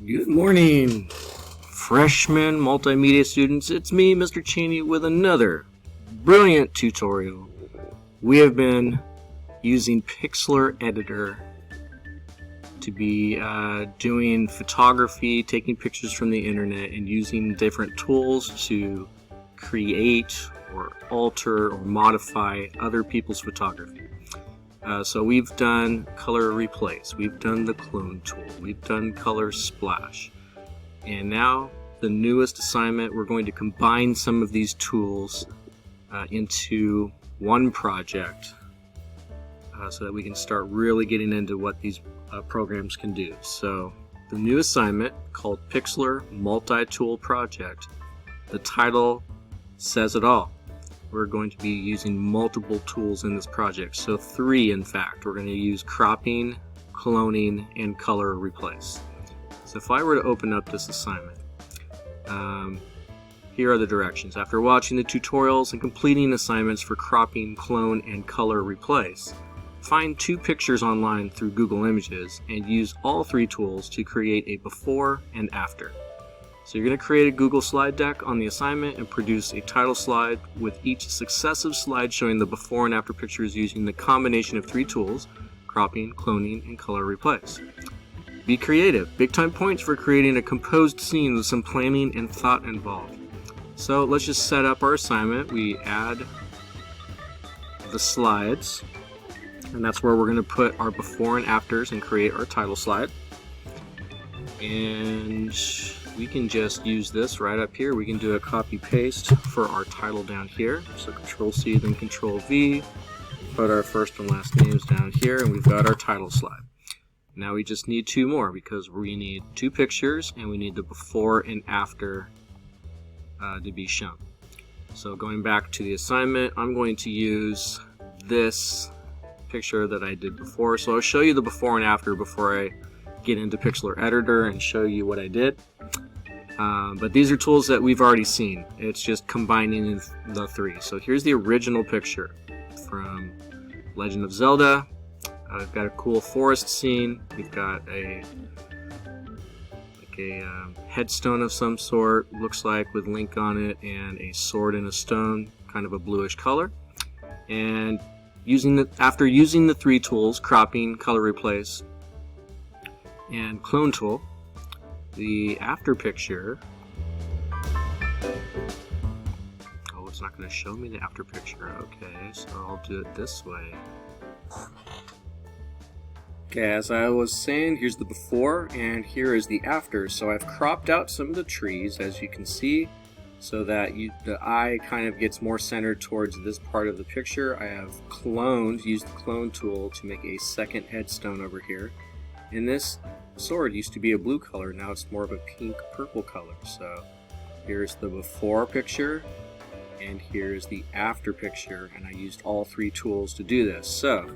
Good morning, freshman multimedia students. It's me, Mr. Cheney, with another brilliant tutorial. We have been using Pixlr editor to be doing photography, taking pictures from the internet, and using different tools to create or alter or modify other people's photography. So we've done color replace, we've done the clone tool, we've done color splash, and now the newest assignment, we're going to combine some of these tools into one project so that we can start really getting into what these programs can do. So the new assignment, called Pixlr MultiTool Project, the title says it all. We're going to be using multiple tools in this project. So 3, in fact. We're going to use cropping, cloning, and color replace. So if I were to open up this assignment, here are the directions. After watching the tutorials and completing assignments for cropping, clone, and color replace, find 2 pictures online through Google Images and use all 3 tools to create a before and after. So you're going to create a Google slide deck on the assignment and produce a title slide with each successive slide showing the before and after pictures using the combination of 3 tools: cropping, cloning, and color replace. Be creative. Big time points for creating a composed scene with some planning and thought involved. So let's just set up our assignment. We add the slides, and that's where we're going to put our before and afters and create our title slide. And we can just use this right up here. We can do a copy paste for our title down here. So Control C, then Control V, put our first and last names down here, and we've got our title slide. Now we just need 2 more because we need 2 pictures and we need the before and after to be shown. So going back to the assignment, I'm going to use this picture that I did before. So I'll show you the before and after before I get into Pixlr editor and show you what I did. But these are tools that we've already seen. It's just combining the 3. So here's the original picture from Legend of Zelda. I've got a cool forest scene. We've got a headstone of some sort, looks like, with Link on it, and a sword and a stone, kind of a bluish color. And after using the 3 tools, cropping, color replace, and clone tool, the after picture, oh, it's not going to show me the after picture. Okay, so I'll do it this way. Okay, as I was saying, here's the before and here is the after. So I've cropped out some of the trees, as you can see, so that the eye kind of gets more centered towards this part of the picture. I have used the clone tool to make a second headstone over here. And this sword used to be a blue color, now it's more of a pink purple color. So here's the before picture and here's the after picture, and I used all 3 tools to do this. So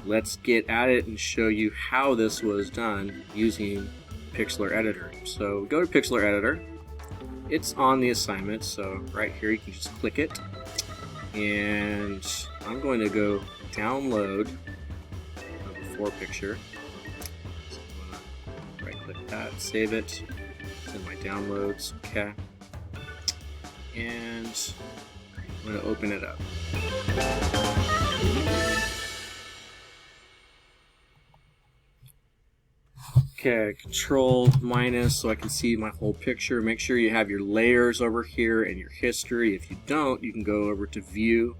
let's get at it and show you how this was done using Pixlr editor. So go to Pixlr editor, it's on the assignment, so right here you can just click it, and I'm going to go download the before picture. Click that, save it, it's in my downloads, okay, and I'm going to open it up. Okay, Control minus so I can see my whole picture. Make sure you have your layers over here and your history. If you don't, you can go over to View,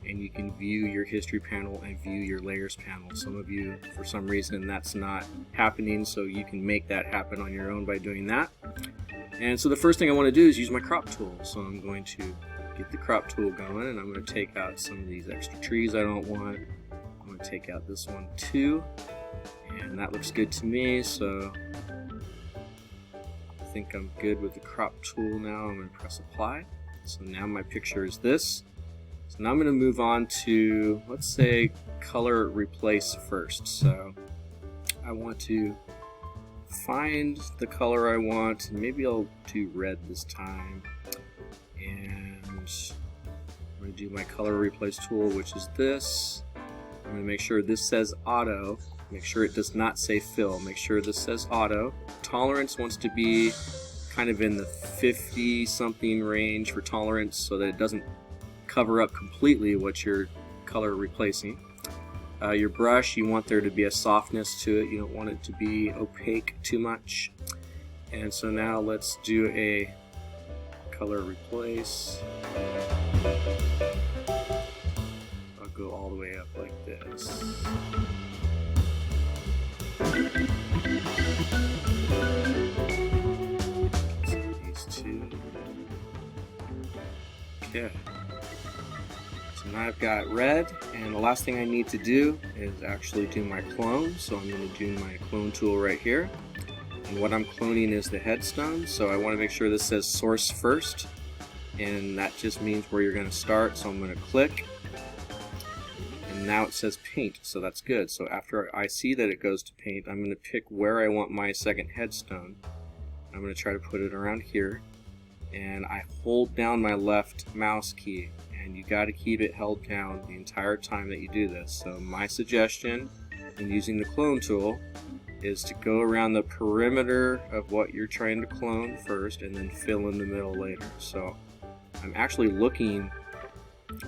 and you can view your history panel and view your layers panel. Some of you, for some reason, that's not happening, so you can make that happen on your own by doing that. And so the first thing I want to do is use my crop tool. So I'm going to get the crop tool going, and I'm going to take out some of these extra trees I don't want. I'm going to take out this one too, and that looks good to me, so I think I'm good with the crop tool now. I'm going to press apply. So now my picture is this. So now I'm going to move on to, let's say, color replace first. So I want to find the color I want, and maybe I'll do red this time. And I'm going to do my color replace tool, which is this. I'm going to make sure this says auto. Make sure it does not say fill. Make sure this says auto. tolerance wants to be kind of in the 50 something range for tolerance so that it doesn't cover up completely what you're color replacing. Your brush, you want there to be a softness to it. You don't want it to be opaque too much. And so now let's do a color replace. I'll go all the way up like this. These two. Okay. So now I've got red, and the last thing I need to do is actually do my clone. So I'm going to do my clone tool right here. And what I'm cloning is the headstone, so I want to make sure this says source first, and that just means where you're going to start. So I'm going to click, and now it says paint, so that's good. So after I see that it goes to paint, I'm going to pick where I want my second headstone. I'm going to try to put it around here, and I hold down my left mouse key, and you got to keep it held down the entire time that you do this. So my suggestion in using the clone tool is to go around the perimeter of what you're trying to clone first and then fill in the middle later. So I'm actually looking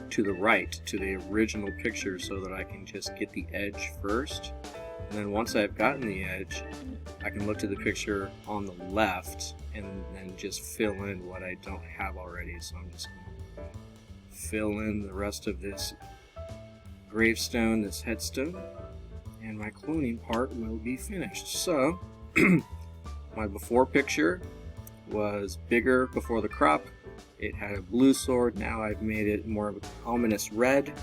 to the right, to the original picture, so that I can just get the edge first. And then once I've gotten the edge, I can look to the picture on the left and then just fill in what I don't have already. So I'm just going to fill in the rest of this gravestone, this headstone, and my cloning part will be finished. So my before picture was bigger before the crop. It had a blue sword. Now I've made it more of an ominous red,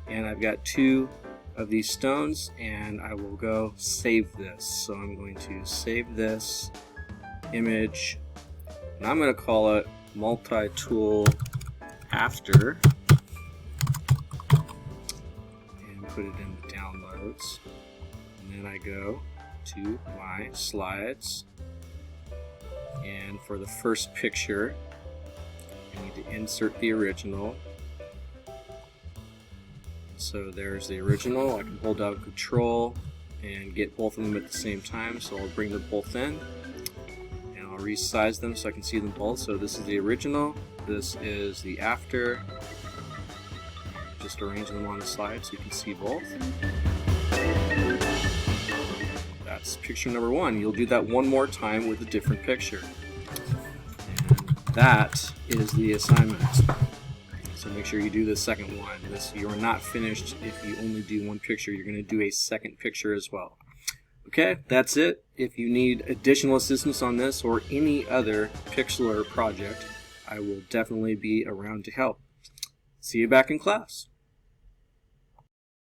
and I've got two of these stones, and I will go save this. So I'm going to save this image, and I'm going to call it MultiTool after, and put it in the downloads. And then I go to my slides, and for the first picture I need to insert the original. So there's the original. I can hold down Control and get both of them at the same time, so I'll bring them both in and I'll resize them so I can see them both. So this is the original, this is the after. Just arrange them on the slide so you can see both. That's picture number one. You'll do that one more time with a different picture. And that is the assignment. So make sure you do the second one. You are not finished if you only do one picture. You're going to do a second picture as well. Okay, that's it. If you need additional assistance on this or any other Pixlr project, I will definitely be around to help. See you back in class.